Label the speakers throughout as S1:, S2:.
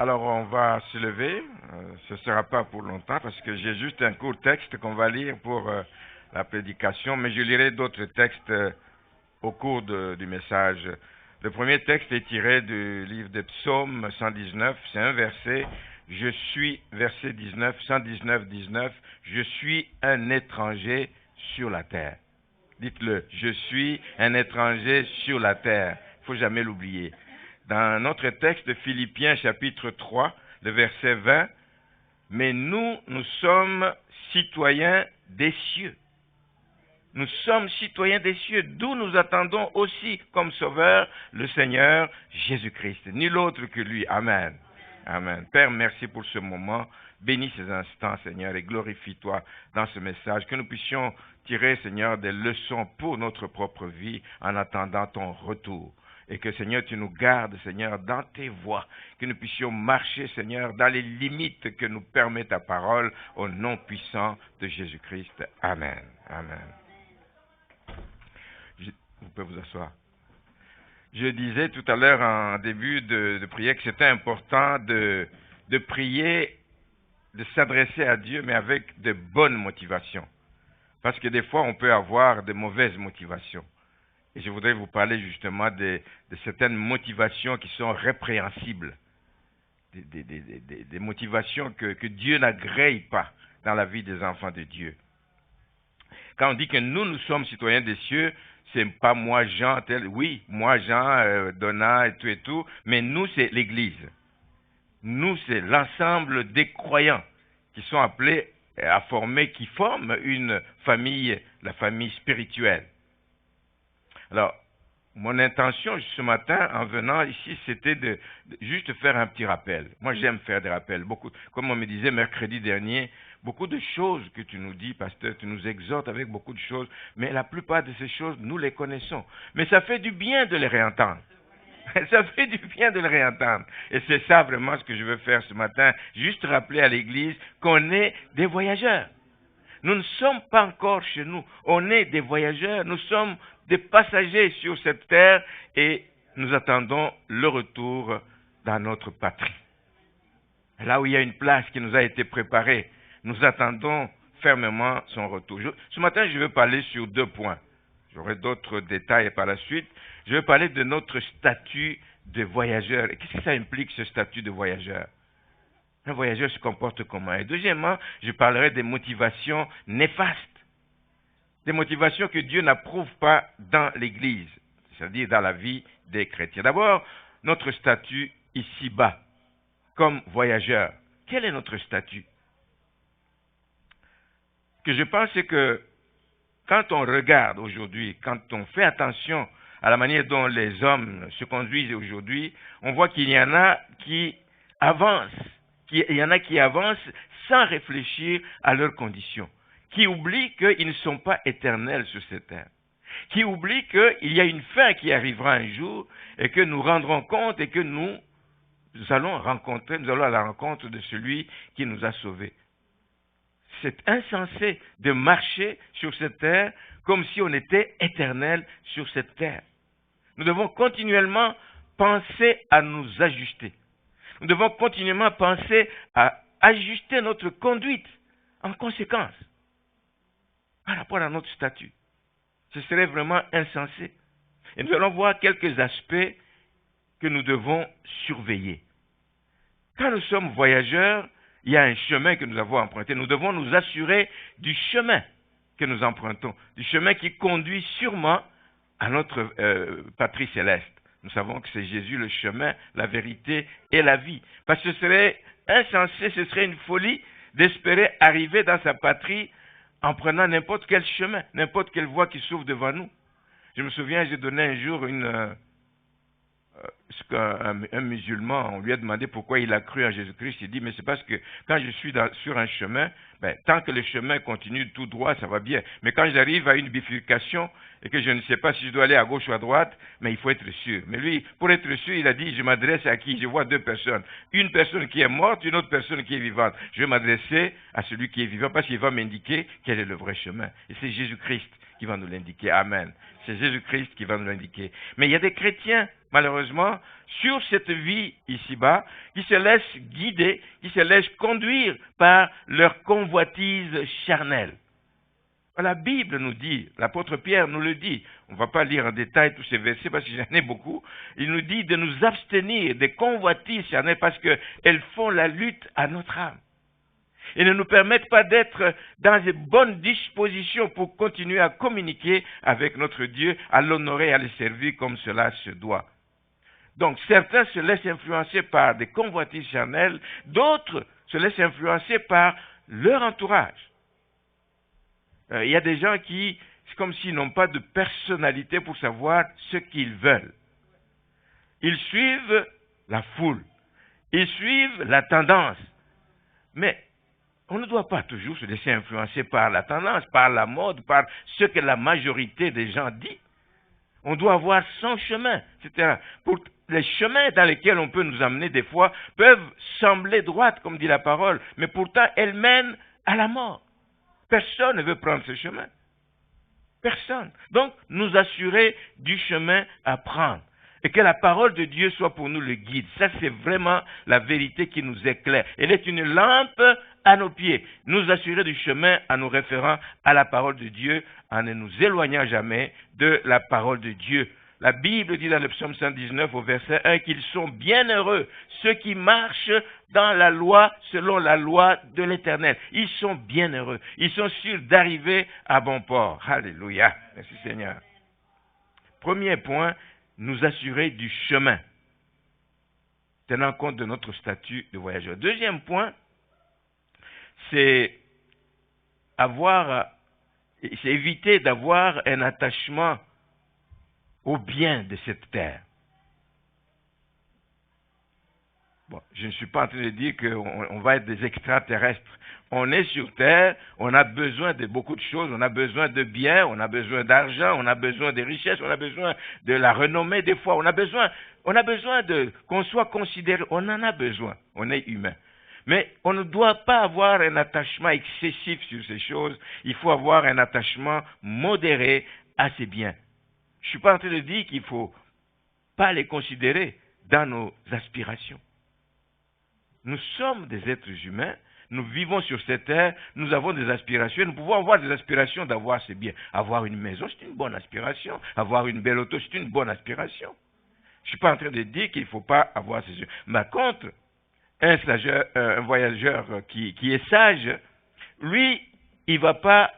S1: Alors, on va se lever. Ce ne sera pas pour longtemps parce que j'ai juste un court texte qu'on va lire pour la prédication, mais je lirai d'autres textes au cours du message. Le premier texte est tiré du livre des Psaumes 119. C'est un verset. Je suis, verset 19, 119, 19. Je suis un étranger sur la terre. Dites-le. Je suis un étranger sur la terre. Il ne faut jamais l'oublier. Dans notre texte de Philippiens chapitre 3, le verset 20, « Mais nous sommes citoyens des cieux. » Nous sommes citoyens des cieux, d'où nous attendons aussi comme sauveur le Seigneur Jésus-Christ. Nul autre que lui. Amen. Amen. Père, merci pour ce moment. Bénis ces instants, Seigneur, et glorifie-toi dans ce message. Que nous puissions tirer, Seigneur, des leçons pour notre propre vie en attendant ton retour. Et que, Seigneur, tu nous gardes, Seigneur, dans tes voies. Que nous puissions marcher, Seigneur, dans les limites que nous permet ta parole, au nom puissant de Jésus-Christ. Amen. Amen. Vous pouvez vous asseoir. Je disais tout à l'heure en début de prière que c'était important de prier, de s'adresser à Dieu, mais avec de bonnes motivations. Parce que des fois, on peut avoir de mauvaises motivations. Et je voudrais vous parler justement de certaines motivations qui sont répréhensibles. Des motivations que Dieu n'agrée pas dans la vie des enfants de Dieu. Quand on dit que nous sommes citoyens des cieux, c'est pas moi, Jean, tel. Oui, moi, Jean, Donna et tout, mais nous, c'est l'Église. Nous, c'est l'ensemble des croyants qui sont appelés à former, qui forment une famille, la famille spirituelle. Alors, mon intention ce matin, en venant ici, c'était de juste faire un petit rappel. Moi, j'aime faire des rappels. Comme on me disait mercredi dernier, beaucoup de choses que tu nous dis, pasteur, tu nous exhortes avec beaucoup de choses, mais la plupart de ces choses, nous les connaissons. Mais ça fait du bien de les réentendre. Ça fait du bien de les réentendre. Et c'est ça vraiment ce que je veux faire ce matin, juste rappeler à l'Église qu'on est des voyageurs. Nous ne sommes pas encore chez nous. On est des voyageurs. Nous sommes des passagers sur cette terre et nous attendons le retour dans notre patrie. Là où il y a une place qui nous a été préparée, nous attendons fermement son retour. Ce matin, je vais parler sur 2 points. J'aurai d'autres détails par la suite. Je vais parler de notre statut de voyageur. Et qu'est-ce que ça implique, ce statut de voyageur? Un voyageur se comporte comment? Et deuxièmement, je parlerai des motivations néfastes. Des motivations que Dieu n'approuve pas dans l'Église, c'est-à-dire dans la vie des chrétiens. D'abord, notre statut ici-bas, comme voyageur. Quel est notre statut? Ce que je pense, c'est que quand on regarde aujourd'hui, quand on fait attention à la manière dont les hommes se conduisent aujourd'hui, on voit qu'il y en a qui avancent. Il y en a qui avancent sans réfléchir à leurs conditions, qui oublient qu'ils ne sont pas éternels sur cette terre, qui oublient qu'il y a une fin qui arrivera un jour et que nous rendrons compte et que nous allons à la rencontre de celui qui nous a sauvés. C'est insensé de marcher sur cette terre comme si on était éternel sur cette terre. Nous devons continuellement penser à nous ajuster. Nous devons continuellement penser à ajuster notre conduite en conséquence par rapport à notre statut. Ce serait vraiment insensé. Et nous allons voir quelques aspects que nous devons surveiller. Quand nous sommes voyageurs, il y a un chemin que nous avons emprunté. Nous devons nous assurer du chemin que nous empruntons, du chemin qui conduit sûrement à notre patrie céleste. Nous savons que c'est Jésus le chemin, la vérité et la vie. Parce que ce serait insensé, ce serait une folie d'espérer arriver dans sa patrie en prenant n'importe quel chemin, n'importe quelle voie qui s'ouvre devant nous. Je me souviens, j'ai donné un jour un musulman, on lui a demandé pourquoi il a cru en Jésus-Christ. Il dit, mais c'est parce que quand je suis sur un chemin, tant que le chemin continue tout droit, ça va bien. Mais quand j'arrive à une bifurcation et que je ne sais pas si je dois aller à gauche ou à droite, mais il faut être sûr. Mais lui, pour être sûr, il a dit, je m'adresse à qui? Je vois 2 personnes. Une personne qui est morte, une autre personne qui est vivante. Je vais m'adresser à celui qui est vivant parce qu'il va m'indiquer quel est le vrai chemin. Et c'est Jésus-Christ qui va nous l'indiquer. Amen. C'est Jésus-Christ qui va nous l'indiquer. Mais il y a des chrétiens malheureusement, sur cette vie ici-bas, qui se laissent guider, qui se laissent conduire par leur convoitise charnelle. La Bible nous dit, l'apôtre Pierre nous le dit, on ne va pas lire en détail tous ces versets parce que j'en ai beaucoup, il nous dit de nous abstenir des convoitises charnelles parce qu'elles font la lutte à notre âme. Et ne nous permettent pas d'être dans de bonnes dispositions pour continuer à communiquer avec notre Dieu, à l'honorer et à le servir comme cela se doit. Donc certains se laissent influencer par des convoitises charnelles, d'autres se laissent influencer par leur entourage. Il y a des gens qui, c'est comme s'ils n'ont pas de personnalité pour savoir ce qu'ils veulent. Ils suivent la foule, ils suivent la tendance. Mais on ne doit pas toujours se laisser influencer par la tendance, par la mode, par ce que la majorité des gens dit. On doit avoir son chemin, etc. Les chemins dans lesquels on peut nous amener des fois peuvent sembler droites, comme dit la parole, mais pourtant elles mènent à la mort. Personne ne veut prendre ce chemin. Personne. Donc, nous assurer du chemin à prendre. Et que la parole de Dieu soit pour nous le guide. Ça, c'est vraiment la vérité qui nous éclaire. Elle est une lampe à nos pieds. Nous assurer du chemin en nous référant à la parole de Dieu, en ne nous éloignant jamais de la parole de Dieu. La Bible dit dans le psaume 119 au verset 1 qu'ils sont bienheureux, ceux qui marchent dans la loi, selon la loi de l'Éternel. Ils sont bienheureux. Ils sont sûrs d'arriver à bon port. Alléluia. Merci Seigneur. Premier point, nous assurer du chemin, tenant compte de notre statut de voyageur. Deuxième point, c'est éviter d'avoir un attachement au bien de cette terre. Bon, je ne suis pas en train de dire qu'on va être des extraterrestres. On est sur terre, on a besoin de beaucoup de choses, on a besoin de biens, on a besoin d'argent, on a besoin de richesses, on a besoin de la renommée des fois, on a besoin qu'on soit considéré, on en a besoin, on est humain. Mais on ne doit pas avoir un attachement excessif sur ces choses, il faut avoir un attachement modéré à ces biens. Je ne suis pas en train de dire qu'il ne faut pas les considérer dans nos aspirations. Nous sommes des êtres humains, nous vivons sur cette terre, nous avons des aspirations, nous pouvons avoir des aspirations d'avoir ces biens. Avoir une maison, c'est une bonne aspiration. Avoir une belle auto, c'est une bonne aspiration. Je ne suis pas en train de dire qu'il ne faut pas avoir ces biens. Mais contre, un voyageur qui est sage, lui, il ne va pas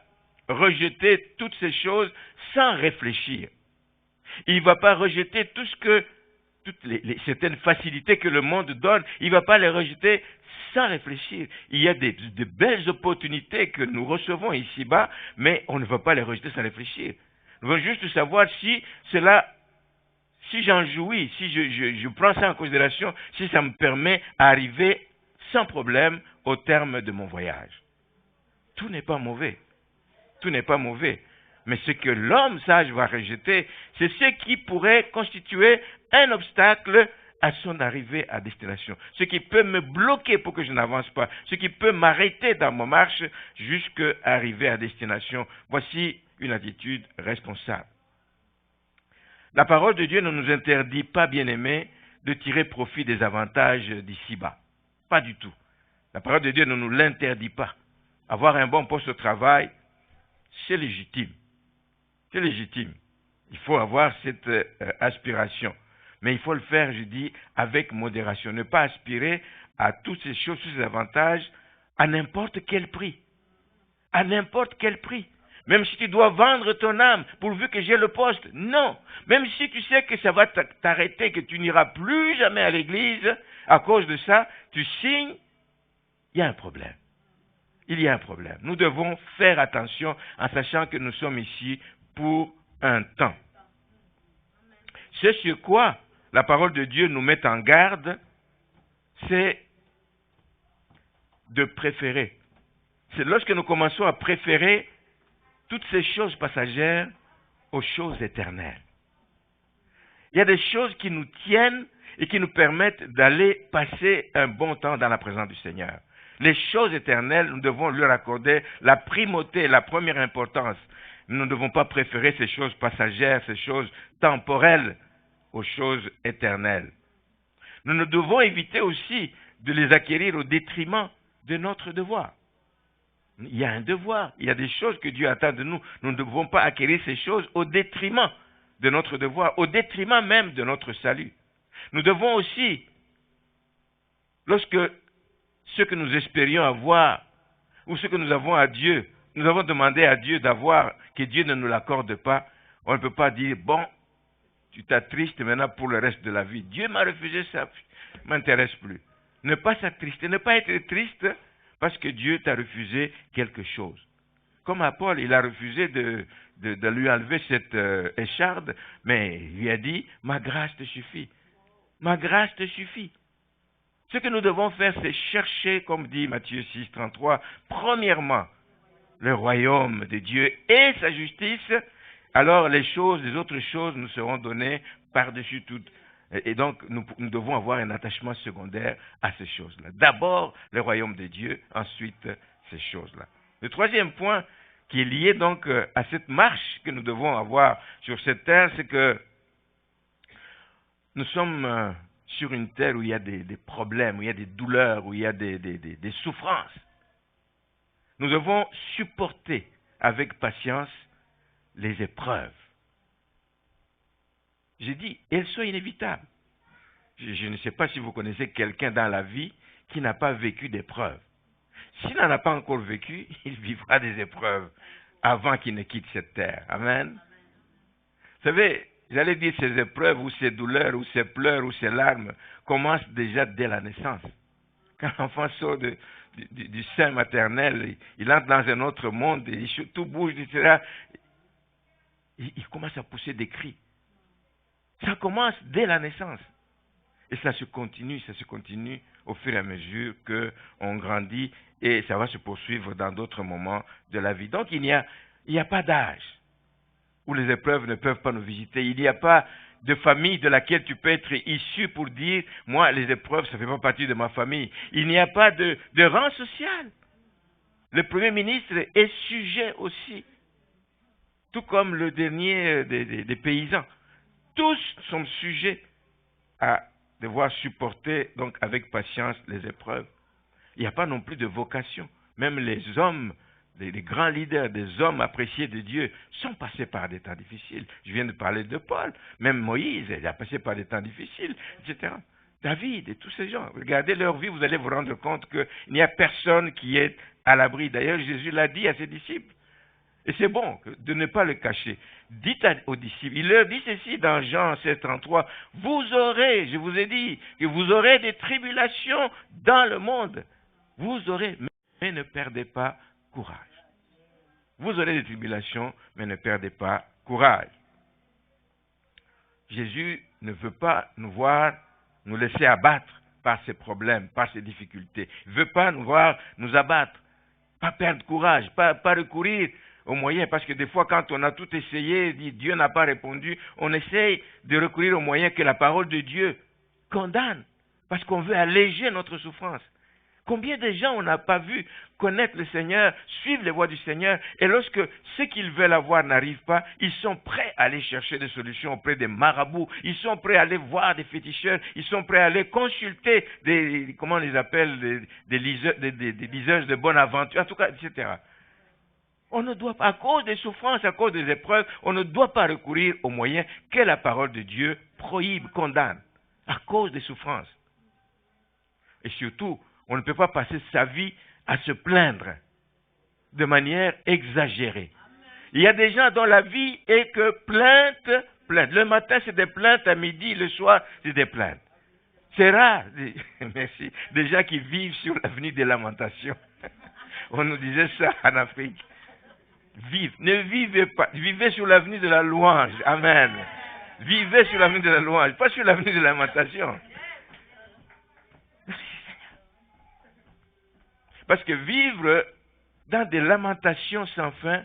S1: rejeter toutes ces choses sans réfléchir. Il ne va pas rejeter toutes certaines facilités que le monde donne, il ne va pas les rejeter sans réfléchir. Il y a de belles opportunités que nous recevons ici-bas, mais on ne va pas les rejeter sans réfléchir. Nous voulons juste savoir si j'en jouis, si je prends ça en considération, si ça me permet d'arriver sans problème au terme de mon voyage. Tout n'est pas mauvais. Tout n'est pas mauvais. Mais ce que l'homme sage va rejeter, c'est ce qui pourrait constituer un obstacle à son arrivée à destination. Ce qui peut me bloquer pour que je n'avance pas. Ce qui peut m'arrêter dans ma marche jusqu'à arriver à destination. Voici une attitude responsable. La parole de Dieu ne nous interdit pas, bien-aimés, de tirer profit des avantages d'ici-bas. Pas du tout. La parole de Dieu ne nous l'interdit pas. Avoir un bon poste au travail, c'est légitime. C'est légitime. Il faut avoir cette aspiration. Mais il faut le faire, je dis, avec modération. Ne pas aspirer à toutes ces choses, tous ces avantages, à n'importe quel prix. À n'importe quel prix. Même si tu dois vendre ton âme, pourvu que j'ai le poste. Non. Même si tu sais que ça va t'arrêter, que tu n'iras plus jamais à l'église, à cause de ça, tu signes, il y a un problème. Il y a un problème. Nous devons faire attention en sachant que nous sommes ici pour un temps. Ce sur quoi la parole de Dieu nous met en garde, c'est de préférer. C'est lorsque nous commençons à préférer toutes ces choses passagères aux choses éternelles. Il y a des choses qui nous tiennent et qui nous permettent d'aller passer un bon temps dans la présence du Seigneur. Les choses éternelles, nous devons leur accorder la primauté, la première importance. Nous ne devons pas préférer ces choses passagères, ces choses temporelles aux choses éternelles. Nous ne devons éviter aussi de les acquérir au détriment de notre devoir. Il y a un devoir, il y a des choses que Dieu attend de nous. Nous ne devons pas acquérir ces choses au détriment de notre devoir, au détriment même de notre salut. Nous devons aussi, lorsque ce que nous espérions avoir, ou ce que nous avons à Dieu, nous avons demandé à Dieu d'avoir, que Dieu ne nous l'accorde pas, on ne peut pas dire, bon, tu t'attristes maintenant pour le reste de la vie. Dieu m'a refusé ça, ne m'intéresse plus. Ne pas s'attrister, ne pas être triste parce que Dieu t'a refusé quelque chose. Comme à Paul, il a refusé de lui enlever cette écharde, mais il lui a dit, ma grâce te suffit. Ma grâce te suffit. Ce que nous devons faire, c'est chercher, comme dit Matthieu 6, 33, premièrement, le royaume de Dieu et sa justice, alors les autres choses nous seront données par-dessus toutes. Et donc, nous devons avoir un attachement secondaire à ces choses-là. D'abord, le royaume de Dieu, ensuite, ces choses-là. Le troisième point qui est lié donc à cette marche que nous devons avoir sur cette terre, c'est que nous sommes sur une terre où il y a des problèmes, où il y a des douleurs, où il y a des souffrances. Nous devons supporter avec patience les épreuves. J'ai dit, elles sont inévitables. Je ne sais pas si vous connaissez quelqu'un dans la vie qui n'a pas vécu d'épreuves. S'il n'en a pas encore vécu, il vivra des épreuves avant qu'il ne quitte cette terre. Amen. Vous savez, j'allais dire ces épreuves ou ces douleurs ou ces pleurs ou ces larmes commencent déjà dès la naissance. Quand l'enfant sort du sein maternel, il entre dans un autre monde, tout bouge, etc. Il commence à pousser des cris. Ça commence dès la naissance. Et ça se continue au fur et à mesure qu'on grandit et ça va se poursuivre dans d'autres moments de la vie. Donc il n'y a pas d'âge où les épreuves ne peuvent pas nous visiter. Il n'y a pas de famille de laquelle tu peux être issu pour dire, moi, les épreuves, ça ne fait pas partie de ma famille. Il n'y a pas de rang social. Le Premier ministre est sujet aussi, tout comme le dernier des paysans. Tous sont sujets à devoir supporter donc avec patience les épreuves. Il n'y a pas non plus de vocation. Même les hommes, les grands leaders, des hommes appréciés de Dieu, sont passés par des temps difficiles. Je viens de parler de Paul. Même Moïse, il a passé par des temps difficiles, etc. David et tous ces gens. Regardez leur vie, vous allez vous rendre compte qu'il n'y a personne qui est à l'abri. D'ailleurs, Jésus l'a dit à ses disciples. Et c'est bon de ne pas le cacher. Dites aux disciples, il leur dit ceci dans Jean 16, 33, vous aurez, je vous ai dit, que vous aurez des tribulations dans le monde. Vous aurez, mais ne perdez pas courage. Vous aurez des tribulations, mais ne perdez pas courage. Jésus ne veut pas nous voir nous laisser abattre par ces problèmes, par ces difficultés. Il ne veut pas nous voir nous abattre, pas perdre courage, pas recourir aux moyens, parce que des fois, quand on a tout essayé, Dieu n'a pas répondu, on essaye de recourir aux moyens que la parole de Dieu condamne, parce qu'on veut alléger notre souffrance. Combien de gens on n'a pas vu connaître le Seigneur, suivre les voies du Seigneur, et lorsque ce qu'ils veulent avoir n'arrive pas, ils sont prêts à aller chercher des solutions auprès des marabouts, ils sont prêts à aller voir des féticheurs, ils sont prêts à aller consulter comment on les appelle, des liseuses de bonne aventure, en tout cas, etc. On ne doit pas, à cause des souffrances, à cause des épreuves, on ne doit pas recourir aux moyens que la parole de Dieu prohibe, condamne, à cause des souffrances. Et surtout, on ne peut pas passer sa vie à se plaindre de manière exagérée. Il y a des gens dont la vie est que plainte. Le matin, c'est des plaintes, à midi, le soir, c'est des plaintes. C'est rare, merci, des gens qui vivent sur l'avenue des lamentations. On nous disait ça en Afrique. Ne vivez pas, vivez sur l'avenue de la louange. Amen. Vivez sur l'avenue de la louange, pas sur l'avenue de la lamentation. Parce que vivre dans des lamentations sans fin,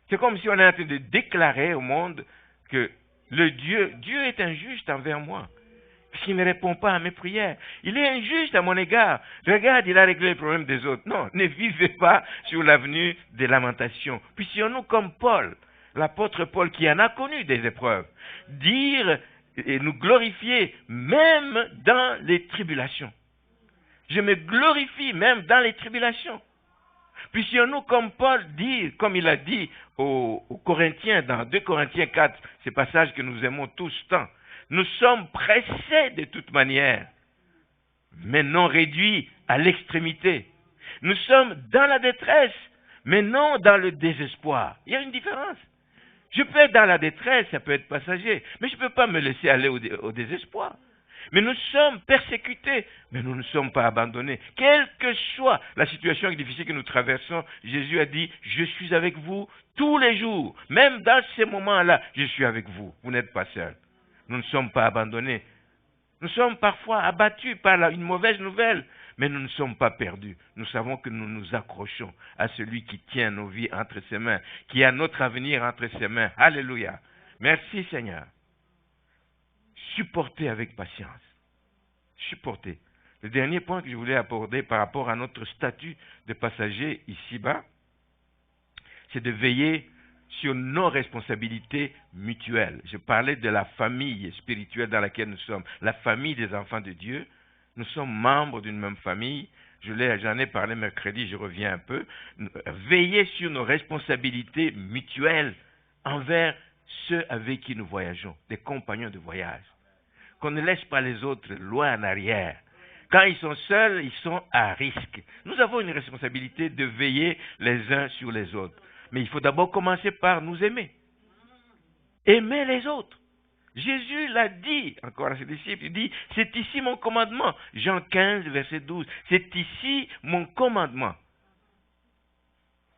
S1: c'est comme si on est en train de déclarer au monde que Dieu est injuste envers moi. Parce qu'il ne répond pas à mes prières. Il est injuste à mon égard. Regarde, il a réglé les problèmes des autres. Non, ne vivez pas sur l'avenue des lamentations. Puissions-nous comme Paul, l'apôtre Paul qui en a connu des épreuves, dire et nous glorifier même dans les tribulations. Je me glorifie même dans les tribulations. Puissions-nous, comme Paul dit, comme il a dit aux Corinthiens, dans 2 Corinthiens 4, ce passage que nous aimons tous tant, nous sommes pressés de toute manière, mais non réduits à l'extrémité. Nous sommes dans la détresse, mais non dans le désespoir. Il y a une différence. Je peux être dans la détresse, ça peut être passager, mais je ne peux pas me laisser aller au désespoir. Mais nous sommes persécutés, mais nous ne sommes pas abandonnés. Quelle que soit la situation difficile que nous traversons, Jésus a dit, je suis avec vous tous les jours. Même dans ces moments-là, je suis avec vous. Vous n'êtes pas seuls. Nous ne sommes pas abandonnés. Nous sommes parfois abattus par une mauvaise nouvelle, mais nous ne sommes pas perdus. Nous savons que nous nous accrochons à celui qui tient nos vies entre ses mains, qui a notre avenir entre ses mains. Alléluia. Merci Seigneur. Supporter avec patience. Supporter. Le dernier point que je voulais aborder par rapport à notre statut de passager ici-bas, c'est de veiller sur nos responsabilités mutuelles. Je parlais de la famille spirituelle dans laquelle nous sommes, la famille des enfants de Dieu. Nous sommes membres d'une même famille. J'en ai parlé mercredi, je reviens un peu. Veiller sur nos responsabilités mutuelles envers ceux avec qui nous voyageons, des compagnons de voyage. Qu'on ne laisse pas les autres loin en arrière. Quand ils sont seuls, ils sont à risque. Nous avons une responsabilité de veiller les uns sur les autres. Mais il faut d'abord commencer par nous aimer. Aimer les autres. Jésus l'a dit encore à ses disciples, il dit, c'est ici mon commandement. Jean 15, verset 12. C'est ici mon commandement.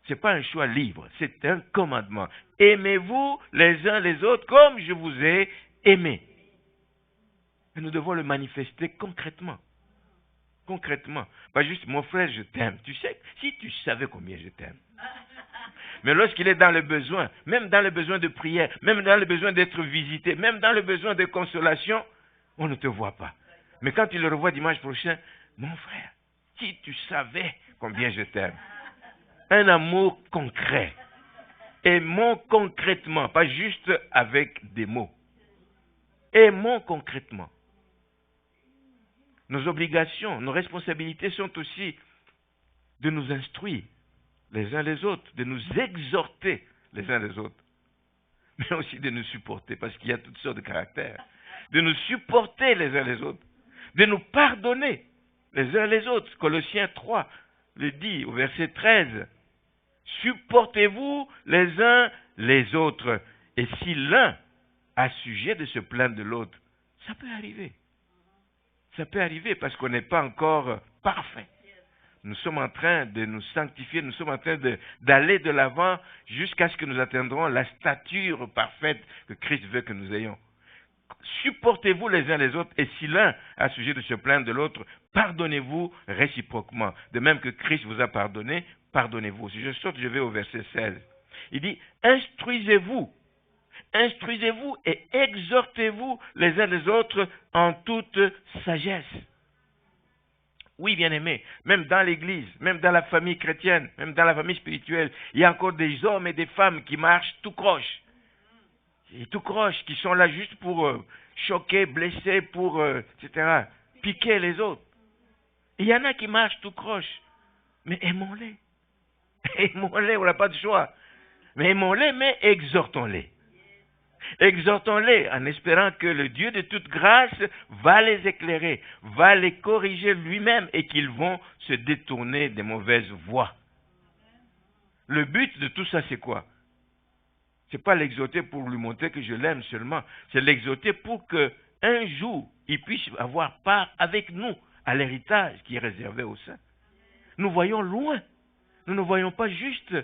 S1: Ce n'est pas un choix libre, c'est un commandement. Aimez-vous les uns les autres comme je vous ai aimés. Et nous devons le manifester concrètement. Concrètement. Pas juste, mon frère, je t'aime. Tu sais, si tu savais combien je t'aime. Mais lorsqu'il est dans le besoin, même dans le besoin de prière, même dans le besoin d'être visité, même dans le besoin de consolation, on ne te voit pas. Mais quand tu le revois dimanche prochain, mon frère, si tu savais combien je t'aime. Un amour concret. Aimons concrètement, pas juste avec des mots. Aimons concrètement. Nos obligations, nos responsabilités sont aussi de nous instruire les uns les autres, de nous exhorter les uns les autres, mais aussi de nous supporter, parce qu'il y a toutes sortes de caractères, de nous supporter les uns les autres, de nous pardonner les uns les autres. Colossiens 3 le dit au verset 13, supportez-vous les uns les autres, et si l'un a sujet de se plaindre de l'autre, ça peut arriver. Ça peut arriver parce qu'on n'est pas encore parfait. Nous sommes en train de nous sanctifier, nous sommes en train d'aller de l'avant jusqu'à ce que nous atteindrons la stature parfaite que Christ veut que nous ayons. Supportez-vous les uns les autres, et si l'un a sujet de se plaindre de l'autre, pardonnez-vous réciproquement. De même que Christ vous a pardonné, pardonnez-vous. Si je saute, je vais au verset 16. Il dit, instruisez-vous et exhortez-vous les uns les autres en toute sagesse. Oui, bien-aimés, même dans l'Église, même dans la famille chrétienne, même dans la famille spirituelle, il y a encore des hommes et des femmes qui marchent tout croche. Et tout croche, qui sont là juste pour choquer, blesser, pour, etc., piquer les autres. Il y en a qui marchent tout croche. Mais aimons-les. Aimons-les, on n'a pas de choix. Mais aimons-les, mais exhortons-les. Exhortons-les en espérant que le Dieu de toute grâce va les éclairer, va les corriger lui-même et qu'ils vont se détourner des mauvaises voies. Le but de tout ça, c'est quoi? Ce n'est pas l'exhorter pour lui montrer que je l'aime seulement, c'est l'exhorter pour qu'un jour, il puisse avoir part avec nous à l'héritage qui est réservé aux saints. Nous voyons loin. Nous ne voyons pas juste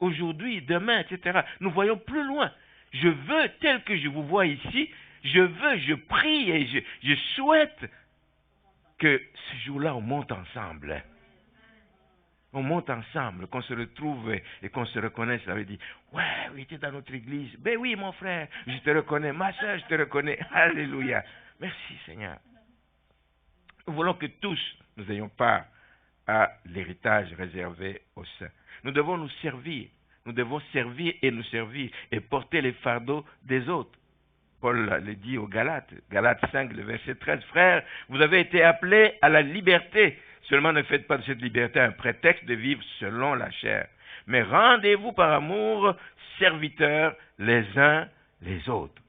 S1: aujourd'hui, demain, etc. Nous voyons plus loin. Je veux, tel que je vous vois ici, je prie et je souhaite que ce jour-là, on monte ensemble. On monte ensemble, qu'on se retrouve et qu'on se reconnaisse. Ça veut dire, ouais, oui, tu es dans notre église. Ben oui, mon frère, je te reconnais. Ma soeur, je te reconnais. Alléluia. Merci, Seigneur. Nous voulons que tous, nous ayons part à l'héritage réservé aux saints. Nous devons nous servir. Nous devons servir et nous servir et porter les fardeaux des autres. Paul le dit aux Galates, Galates 5, le verset 13, « Frères, vous avez été appelés à la liberté. Seulement ne faites pas de cette liberté un prétexte de vivre selon la chair. Mais rendez-vous par amour serviteurs les uns les autres. »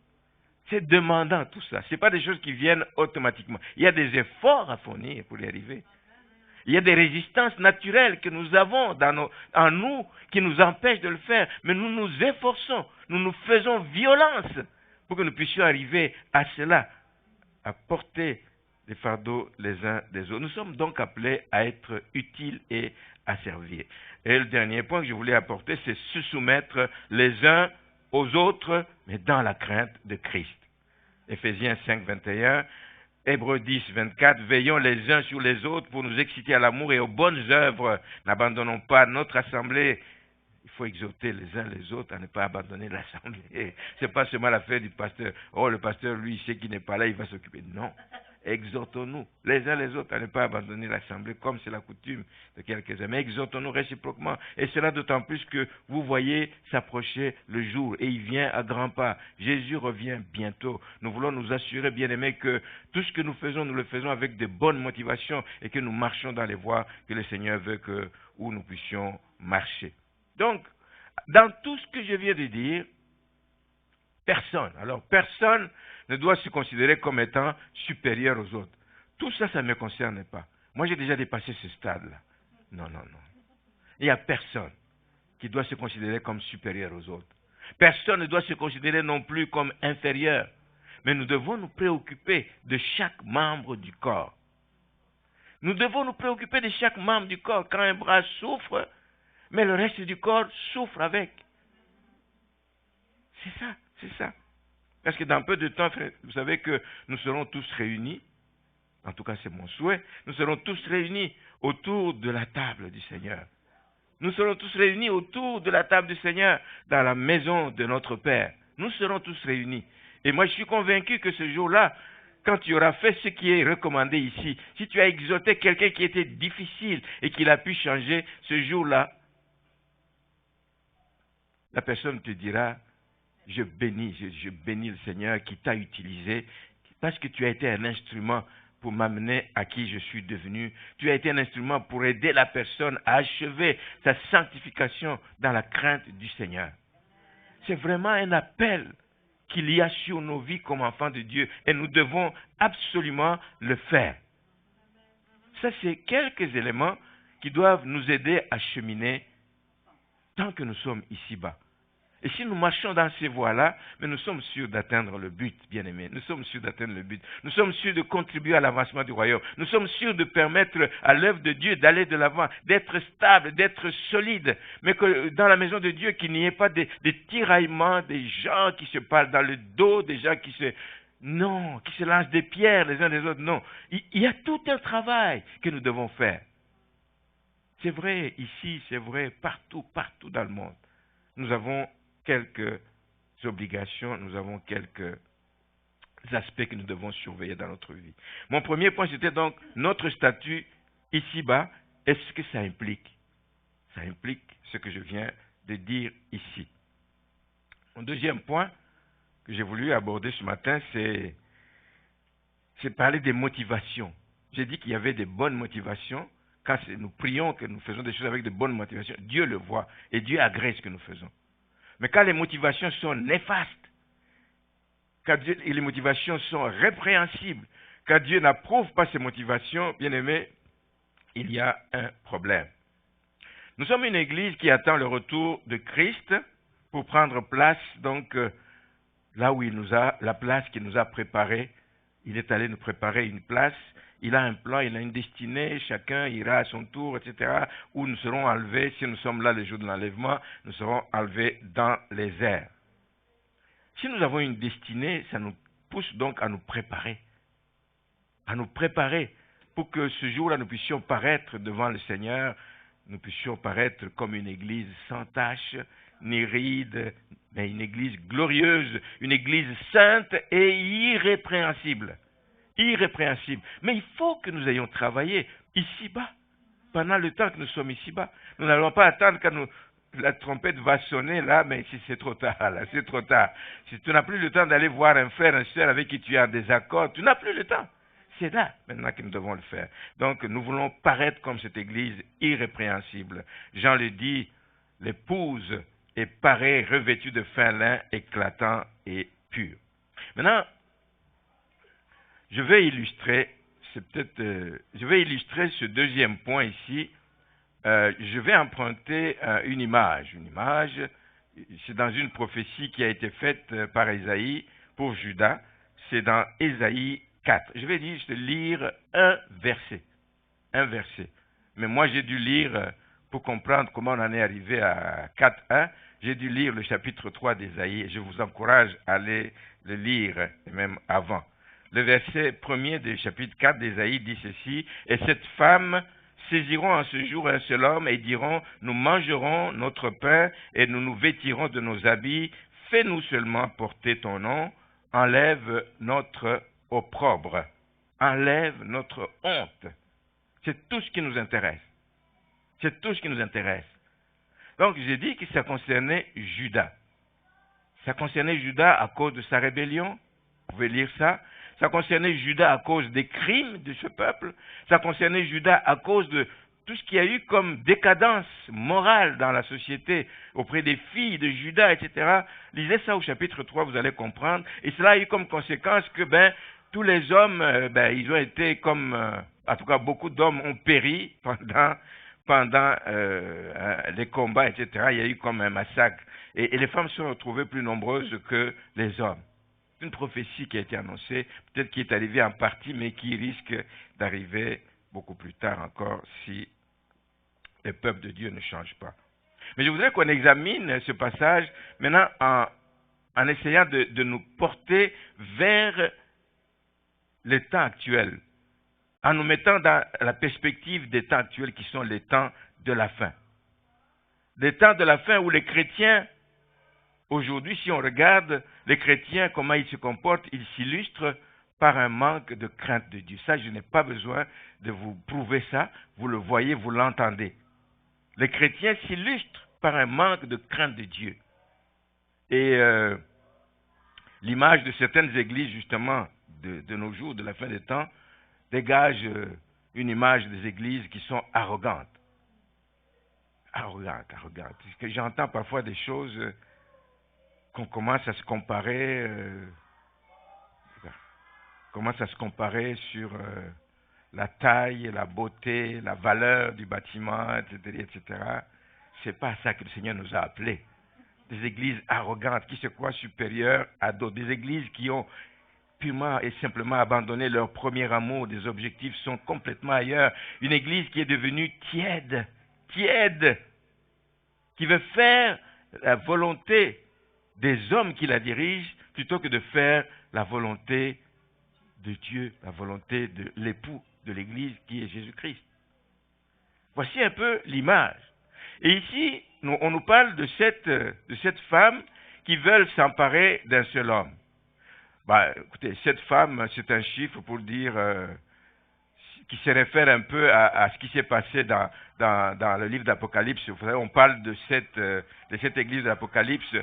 S1: C'est demandant tout ça. Ce n'est pas des choses qui viennent automatiquement. Il y a des efforts à fournir pour y arriver. Il y a des résistances naturelles que nous avons en nous qui nous empêchent de le faire. Mais nous nous efforçons, nous nous faisons violence pour que nous puissions arriver à cela, à porter les fardeaux les uns des autres. Nous sommes donc appelés à être utiles et à servir. Et le dernier point que je voulais apporter, c'est se soumettre les uns aux autres, mais dans la crainte de Christ. Éphésiens 5, 21, Hébreux 10, 24, veillons les uns sur les autres pour nous exciter à l'amour et aux bonnes œuvres. N'abandonnons pas notre assemblée. Il faut exhorter les uns les autres à ne pas abandonner l'assemblée. Ce n'est pas seulement l'affaire du pasteur. Oh, le pasteur, lui, il sait qu'il n'est pas là, il va s'occuper. Non. Exhortons-nous les uns les autres à ne pas abandonner l'assemblée comme c'est la coutume de quelques-uns. Mais exhortons-nous réciproquement. Et cela d'autant plus que vous voyez s'approcher le jour. Et il vient à grands pas. Jésus revient bientôt. Nous voulons nous assurer, bien-aimés, que tout ce que nous faisons, nous le faisons avec de bonnes motivations et que nous marchons dans les voies que le Seigneur veut où nous puissions marcher. Donc, dans tout ce que je viens de dire, personne ne doit se considérer comme étant supérieur aux autres. Tout ça, ça ne me concerne pas. Moi, j'ai déjà dépassé ce stade-là. Non. Il n'y a personne qui doit se considérer comme supérieur aux autres. Personne ne doit se considérer non plus comme inférieur. Mais nous devons nous préoccuper de chaque membre du corps. Nous devons nous préoccuper de chaque membre du corps. Quand un bras souffre, mais le reste du corps souffre avec. C'est ça. Parce que dans peu de temps, vous savez que nous serons tous réunis, en tout cas c'est mon souhait, nous serons tous réunis autour de la table du Seigneur. Nous serons tous réunis autour de la table du Seigneur dans la maison de notre Père. Nous serons tous réunis. Et moi je suis convaincu que ce jour-là, quand tu auras fait ce qui est recommandé ici, si tu as exhorté quelqu'un qui était difficile et qu'il a pu changer, ce jour-là, la personne te dira, je bénis le Seigneur qui t'a utilisé parce que tu as été un instrument pour m'amener à qui je suis devenu. Tu as été un instrument pour aider la personne à achever sa sanctification dans la crainte du Seigneur. C'est vraiment un appel qu'il y a sur nos vies comme enfants de Dieu et nous devons absolument le faire. Ça, c'est quelques éléments qui doivent nous aider à cheminer tant que nous sommes ici-bas. Et si nous marchons dans ces voies-là, mais nous sommes sûrs d'atteindre le but, bien-aimés. Nous sommes sûrs d'atteindre le but. Nous sommes sûrs de contribuer à l'avancement du royaume. Nous sommes sûrs de permettre à l'œuvre de Dieu d'aller de l'avant, d'être stable, d'être solide. Mais que dans la maison de Dieu, qu'il n'y ait pas des tiraillements, des gens qui se parlent dans le dos, des gens qui se lancent des pierres les uns les autres. Non. Il y a tout un travail que nous devons faire. C'est vrai ici, c'est vrai partout dans le monde. Nous avons quelques obligations, nous avons quelques aspects que nous devons surveiller dans notre vie. Mon premier point, c'était donc notre statut ici-bas et ce que ça implique. Ça implique ce que je viens de dire ici. Mon deuxième point que j'ai voulu aborder ce matin, c'est parler des motivations. J'ai dit qu'il y avait des bonnes motivations. Quand nous prions, que nous faisons des choses avec de bonnes motivations, Dieu le voit et Dieu agrée ce que nous faisons. Mais quand les motivations sont néfastes, quand les motivations sont répréhensibles, quand Dieu n'approuve pas ces motivations, bien aimé, il y a un problème. Nous sommes une église qui attend le retour de Christ pour prendre place, donc, là où il nous a, la place qu'il nous a préparée. Il est allé nous préparer une place. Il a un plan, il a une destinée, chacun ira à son tour, etc., où nous serons enlevés, si nous sommes là le jour de l'enlèvement, nous serons enlevés dans les airs. Si nous avons une destinée, ça nous pousse donc à nous préparer pour que ce jour-là, nous puissions paraître devant le Seigneur, nous puissions paraître comme une église sans tache, ni ride, mais une église glorieuse, une église sainte et irrépréhensible. Mais il faut que nous ayons travaillé ici-bas, pendant le temps que nous sommes ici-bas. Nous n'allons pas attendre quand la trompette va sonner là, mais si c'est trop tard, là, c'est trop tard. Si tu n'as plus le temps d'aller voir un frère, une soeur avec qui tu as des accords, tu n'as plus le temps. C'est là maintenant que nous devons le faire. Donc nous voulons paraître comme cette église irrépréhensible. Jean le dit, l'épouse est parée, revêtue de fin lin, éclatant et pur. Maintenant, je vais illustrer ce deuxième point ici. Je vais emprunter une image. Une image, c'est dans une prophétie qui a été faite par Ésaïe pour Juda. C'est dans Ésaïe 4. Je vais juste lire un verset. Un verset. Mais moi, j'ai dû lire, pour comprendre comment on en est arrivé à 4.1, j'ai dû lire le chapitre 3 d'Ésaïe. Je vous encourage à aller le lire, même avant. Le verset premier du chapitre 4 d'Ésaïe dit ceci, « Et cette femme saisiront en ce jour un seul homme et diront, nous mangerons notre pain et nous nous vêtirons de nos habits. Fais-nous seulement porter ton nom, enlève notre opprobre, enlève notre honte. » C'est tout ce qui nous intéresse. C'est tout ce qui nous intéresse. Donc j'ai dit que ça concernait Juda. Ça concernait Juda à cause de sa rébellion. Vous pouvez lire ça. Ça concernait Juda à cause des crimes de ce peuple. Ça concernait Juda à cause de tout ce qu'il y a eu comme décadence morale dans la société auprès des filles de Juda, etc. Lisez ça au chapitre 3, vous allez comprendre. Et cela a eu comme conséquence que tous les hommes, ils ont été comme, en tout cas beaucoup d'hommes ont péri pendant les combats, etc. Il y a eu comme un massacre. Et les femmes se sont retrouvées plus nombreuses que les hommes. Une prophétie qui a été annoncée, peut-être qui est arrivée en partie, mais qui risque d'arriver beaucoup plus tard encore si le peuple de Dieu ne change pas. Mais je voudrais qu'on examine ce passage maintenant en essayant de nous porter vers les temps actuels, en nous mettant dans la perspective des temps actuels qui sont les temps de la fin. Les temps de la fin où les chrétiens, aujourd'hui, si on regarde les chrétiens, comment ils se comportent, ils s'illustrent par un manque de crainte de Dieu. Ça, je n'ai pas besoin de vous prouver ça. Vous le voyez, vous l'entendez. Les chrétiens s'illustrent par un manque de crainte de Dieu. Et l'image de certaines églises, justement, de nos jours, de la fin des temps, dégage une image des églises qui sont arrogantes. Arrogantes. Parce que j'entends parfois des choses qu'on commence à se comparer, sur la taille, la beauté, la valeur du bâtiment, etc., etc. C'est pas ça que le Seigneur nous a appelés. Des églises arrogantes qui se croient supérieures à d'autres. Des églises qui ont purement et simplement abandonné leur premier amour. Des objectifs sont complètement ailleurs. Une église qui est devenue tiède, qui veut faire la volonté des hommes qui la dirigent, plutôt que de faire la volonté de Dieu, la volonté de l'époux de l'Église qui est Jésus-Christ. Voici un peu l'image. Et ici, on nous parle de cette femme qui veut s'emparer d'un seul homme. Écoutez, cette femme, c'est un chiffre pour dire, qui se réfère un peu à ce qui s'est passé dans le livre d'Apocalypse. Vous savez, on parle de cette église d'Apocalypse,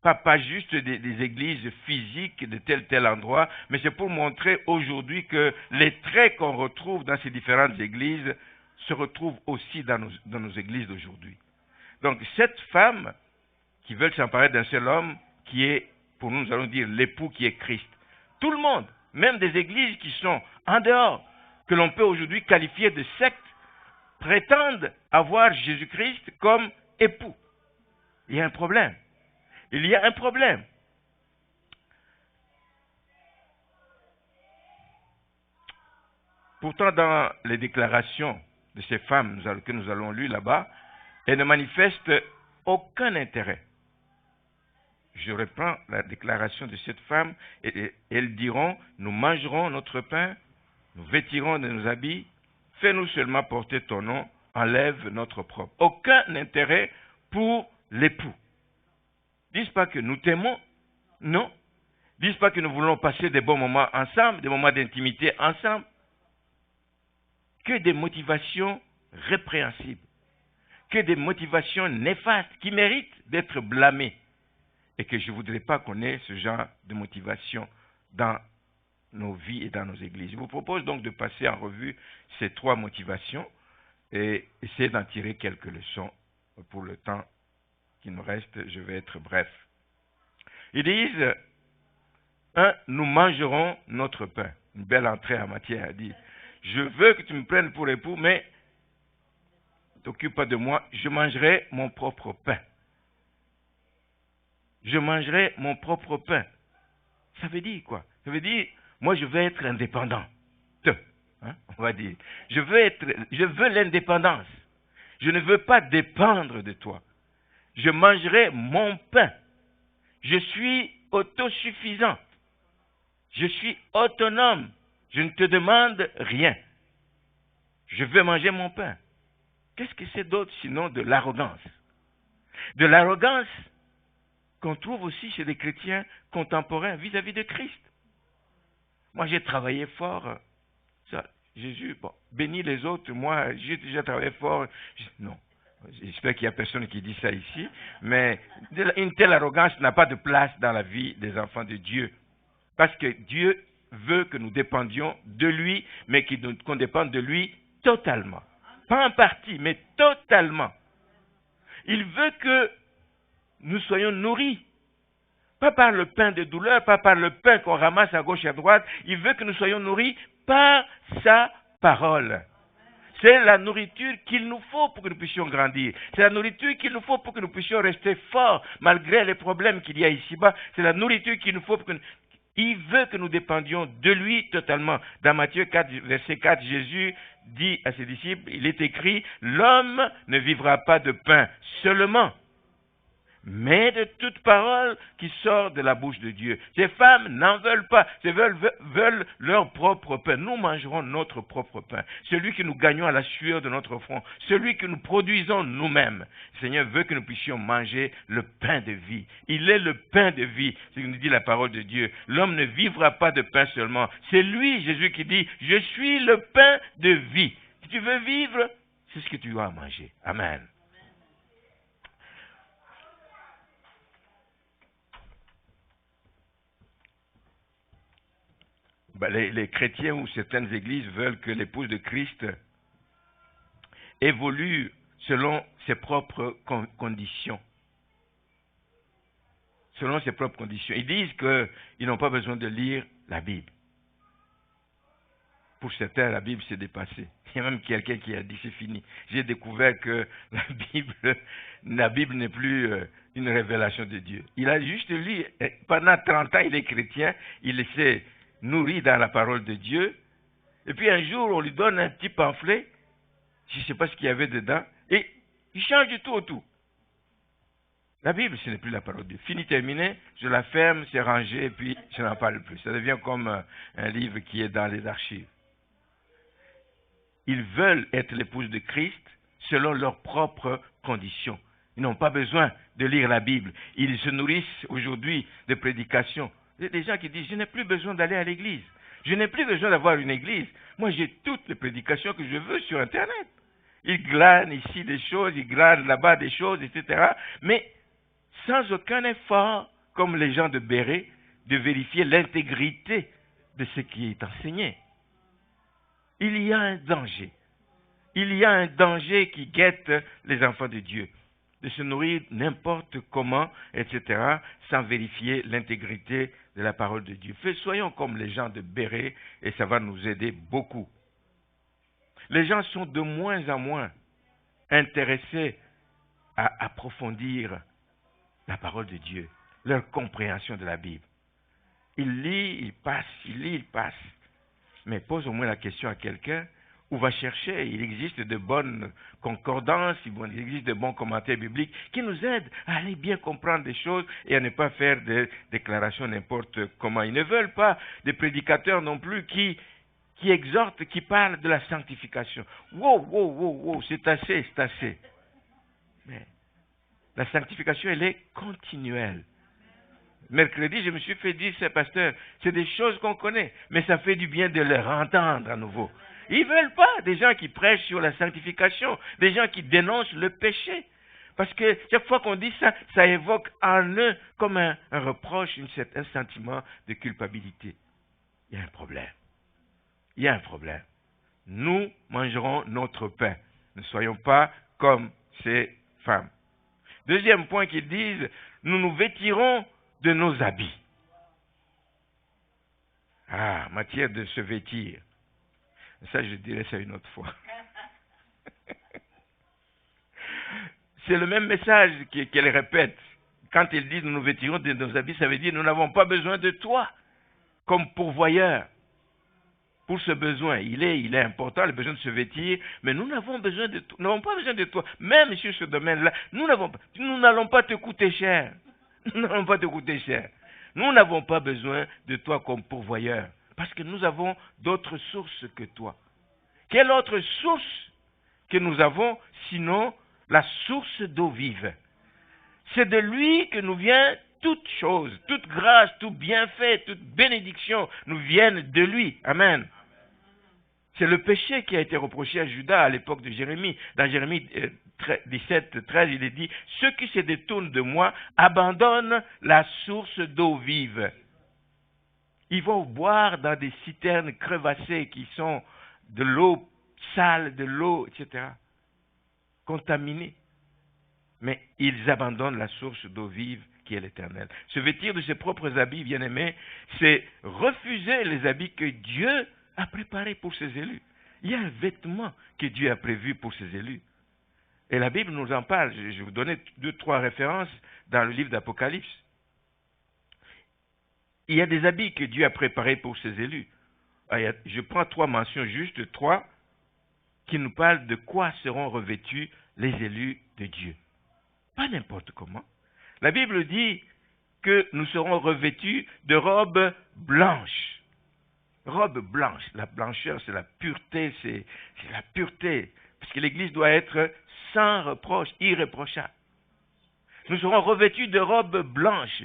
S1: pas juste des églises physiques de tel endroit, mais c'est pour montrer aujourd'hui que les traits qu'on retrouve dans ces différentes églises se retrouvent aussi dans nos églises d'aujourd'hui. Donc cette femme qui veut s'emparer d'un seul homme, qui est, pour nous allons dire, l'époux qui est Christ. Tout le monde, même des églises qui sont en dehors, que l'on peut aujourd'hui qualifier de sectes, prétendent avoir Jésus-Christ comme époux. Il y a un problème. Il y a un problème. Pourtant, dans les déclarations de ces femmes que nous allons lire là-bas, elles ne manifestent aucun intérêt. Je reprends la déclaration de cette femme, et elles diront, nous mangerons notre pain, nous vêtirons de nos habits, fais-nous seulement porter ton nom, enlève notre propre. Aucun intérêt pour l'époux. Disent pas que nous t'aimons, non. Disent pas que nous voulons passer des bons moments ensemble, des moments d'intimité ensemble. Que des motivations répréhensibles. que des motivations néfastes qui méritent d'être blâmées. Et que je ne voudrais pas qu'on ait ce genre de motivation dans nos vies et dans nos églises. Je vous propose donc de passer en revue ces 3 motivations et essayer d'en tirer quelques leçons. Pour le temps qui nous reste, je vais être bref. Ils disent, 1, nous mangerons notre pain. Une belle entrée en matière, dit, je veux que tu me prennes pour époux, mais t'occupe pas de moi, je mangerai mon propre pain. Je mangerai mon propre pain. Ça veut dire quoi? Ça veut dire, moi je veux être indépendant. Hein, on va dire, je veux l'indépendance. Je ne veux pas dépendre de toi. Je mangerai mon pain. Je suis autosuffisant. Je suis autonome. Je ne te demande rien. Je veux manger mon pain. Qu'est-ce que c'est d'autre sinon de l'arrogance? De l'arrogance qu'on trouve aussi chez les chrétiens contemporains vis-à-vis de Christ. Moi, j'ai travaillé fort. Jésus, bon, bénis les autres. Moi, j'ai déjà travaillé fort. Non, j'espère qu'il n'y a personne qui dit ça ici. Mais une telle arrogance n'a pas de place dans la vie des enfants de Dieu. Parce que Dieu veut que nous dépendions de lui, mais qu'on dépende de lui totalement. Pas en partie, mais totalement. Il veut que nous soyons nourris. Pas par le pain de douleur, pas par le pain qu'on ramasse à gauche et à droite. Il veut que nous soyons nourris par sa parole. C'est la nourriture qu'il nous faut pour que nous puissions grandir. C'est la nourriture qu'il nous faut pour que nous puissions rester forts malgré les problèmes qu'il y a ici-bas. C'est la nourriture qu'il nous faut pour que nous... Il veut que nous dépendions de lui totalement. Dans Matthieu 4, verset 4, Jésus dit à ses disciples, il est écrit, l'homme ne vivra pas de pain seulement, mais de toute parole qui sort de la bouche de Dieu. Ces femmes n'en veulent pas, elles veulent leur propre pain. Nous mangerons notre propre pain, celui que nous gagnons à la sueur de notre front, celui que nous produisons nous-mêmes. Le Seigneur veut que nous puissions manger le pain de vie. Il est le pain de vie, c'est ce que nous dit la parole de Dieu. L'homme ne vivra pas de pain seulement. C'est lui, Jésus, qui dit, je suis le pain de vie. Si tu veux vivre, c'est ce que tu dois manger. Amen. Les chrétiens ou certaines églises veulent que l'épouse de Christ évolue selon ses propres conditions. Selon ses propres conditions. Ils disent qu'ils n'ont pas besoin de lire la Bible. Pour certains, la Bible s'est dépassée. Il y a même quelqu'un qui a dit c'est fini. J'ai découvert que la Bible n'est plus une révélation de Dieu. Il a juste lu, pendant 30 ans, il est chrétien, il s'est nourri dans la parole de Dieu, et puis un jour, on lui donne un petit pamphlet, je ne sais pas ce qu'il y avait dedans, et il change du tout au tout. La Bible, ce n'est plus la parole de Dieu. Fini, terminé, je la ferme, c'est rangé, et puis je n'en parle plus. Ça devient comme un livre qui est dans les archives. Ils veulent être l'épouse de Christ selon leurs propres conditions. Ils n'ont pas besoin de lire la Bible. Ils se nourrissent aujourd'hui de prédications. Il y a des gens qui disent, je n'ai plus besoin d'aller à l'église. Je n'ai plus besoin d'avoir une église. Moi, j'ai toutes les prédications que je veux sur Internet. Ils glanent ici des choses, ils glanent là-bas des choses, etc. Mais sans aucun effort, comme les gens de Béret, de vérifier l'intégrité de ce qui est enseigné. Il y a un danger. Il y a un danger qui guette les enfants de Dieu. De se nourrir n'importe comment, etc., sans vérifier l'intégrité de la parole de Dieu. Soyons comme les gens de Béret et ça va nous aider beaucoup. Les gens sont de moins en moins intéressés à approfondir la parole de Dieu, leur compréhension de la Bible. Ils lisent, ils passent, ils lisent, ils passent. Mais pose au moins la question à quelqu'un, ou va chercher, il existe de bonnes concordances, il existe de bons commentaires bibliques qui nous aident à aller bien comprendre des choses et à ne pas faire des déclarations n'importe comment. Ils ne veulent pas des prédicateurs non plus qui exhortent, qui parlent de la sanctification. Wow, c'est assez. Mais la sanctification, elle est continuelle. Mercredi, je me suis fait dire, c'est pasteur, c'est des choses qu'on connaît, mais ça fait du bien de les entendre à nouveau. Ils ne veulent pas des gens qui prêchent sur la sanctification, des gens qui dénoncent le péché. Parce que chaque fois qu'on dit ça, ça évoque en eux comme un reproche, un sentiment de culpabilité. Il y a un problème. Il y a un problème. Nous mangerons notre pain. Ne soyons pas comme ces femmes. Deuxième point qu'ils disent, nous nous vêtirons de nos habits. Ah, matière de se vêtir. Ça, je dirais ça une autre fois. C'est le même message qu'elle répète. Quand ils disent nous nous vêtirons de nos habits, ça veut dire nous n'avons pas besoin de toi comme pourvoyeur pour ce besoin. Il est important, le besoin de se vêtir, mais nous n'avons besoin de toi. Nous n'avons pas besoin de toi. Même sur ce domaine-là, nous n'allons pas te coûter cher. Nous n'allons pas te coûter cher. Nous n'avons pas besoin de toi comme pourvoyeur, parce que nous avons d'autres sources que toi. Quelle autre source que nous avons, sinon la source d'eau vive? C'est de lui que nous vient toute chose, toute grâce, tout bienfait, toute bénédiction nous viennent de lui. Amen. C'est le péché qui a été reproché à Judas à l'époque de Jérémie. Dans Jérémie 17, 13, il est dit « Ceux qui se détournent de moi abandonnent la source d'eau vive. » Ils vont boire dans des citernes crevassées qui sont de l'eau sale, de l'eau, etc., contaminée. Mais ils abandonnent la source d'eau vive qui est l'Éternel. Se vêtir de ses propres habits, bien-aimés, c'est refuser les habits que Dieu a préparés pour ses élus. Il y a un vêtement que Dieu a prévu pour ses élus. Et la Bible nous en parle. Je vais vous donner 2-3 références dans le livre d'Apocalypse. Il y a des habits que Dieu a préparés pour ses élus. Je prends 3 mentions, juste 3, qui nous parlent de quoi seront revêtus les élus de Dieu. Pas n'importe comment. La Bible dit que nous serons revêtus de robes blanches. Robe blanche. La blancheur, c'est la pureté, c'est la pureté. Parce que l'Église doit être sans reproche, irréprochable. Nous serons revêtus de robes blanches.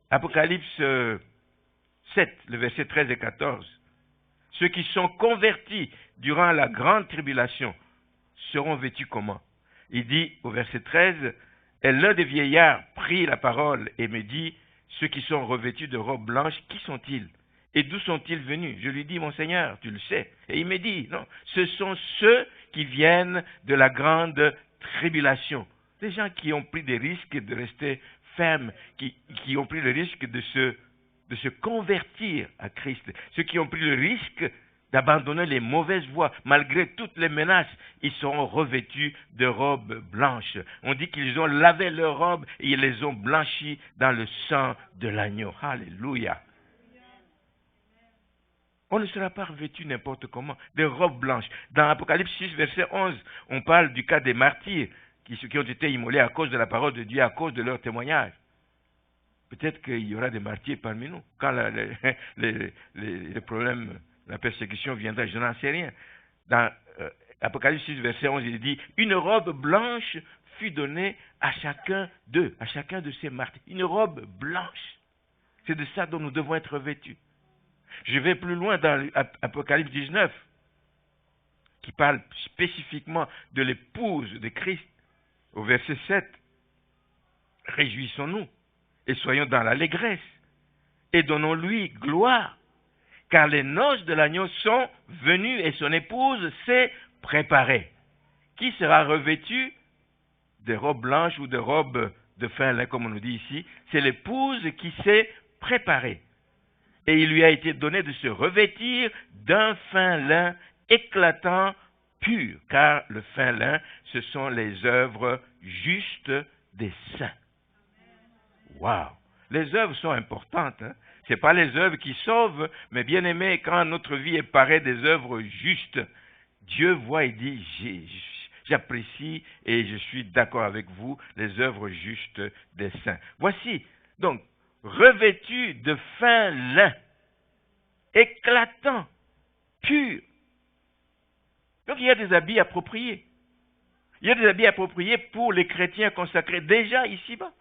S1: Apocalypse 7, le verset 13 et 14. Ceux qui sont convertis durant la grande tribulation seront vêtus comment? Il dit au verset 13, « Et l'un des vieillards prit la parole et me dit, ceux qui sont revêtus de robes blanches, qui sont-ils? Et d'où sont-ils venus? Je lui dis, mon Seigneur, tu le sais. Et il me dit, non, ce sont ceux qui viennent de la grande tribulation. Des gens qui ont pris des risques de rester fermes, qui ont pris le risque de se convertir à Christ. Ceux qui ont pris le risque d'abandonner les mauvaises voies, malgré toutes les menaces, ils seront revêtus de robes blanches. On dit qu'ils ont lavé leurs robes et ils les ont blanchies dans le sang de l'agneau. Alléluia. On ne sera pas revêtu n'importe comment, des robes blanches. Dans Apocalypse 6, verset 11, on parle du cas des martyrs qui ont été immolés à cause de la parole de Dieu, à cause de leur témoignage. Peut-être qu'il y aura des martyrs parmi nous. Quand les problèmes, la persécution viendra, je n'en sais rien. Dans Apocalypse 6, verset 11, il dit « Une robe blanche fut donnée à chacun d'eux, à chacun de ces martyrs. » Une robe blanche. C'est de ça dont nous devons être revêtus. Je vais plus loin dans Apocalypse 19, qui parle spécifiquement de l'épouse de Christ, au verset 7. « Réjouissons-nous et soyons dans l'allégresse et donnons-lui gloire, car les noces de l'agneau sont venues et son épouse s'est préparée. » Qui sera revêtu de robes blanches ou de robes de fin lin, comme on nous dit ici? C'est l'épouse qui s'est préparée. Et il lui a été donné de se revêtir d'un fin lin éclatant, pur, car le fin lin, ce sont les œuvres justes des saints. Waouh! Les œuvres sont importantes. Hein? Ce n'est pas les œuvres qui sauvent, mais bien aimé, quand notre vie est parée des œuvres justes, Dieu voit et dit, j'apprécie et je suis d'accord avec vous, les œuvres justes des saints. Voici, donc, revêtu de fin lin, éclatant, pur. Donc il y a des habits appropriés. Il y a des habits appropriés pour les chrétiens consacrés déjà ici-bas.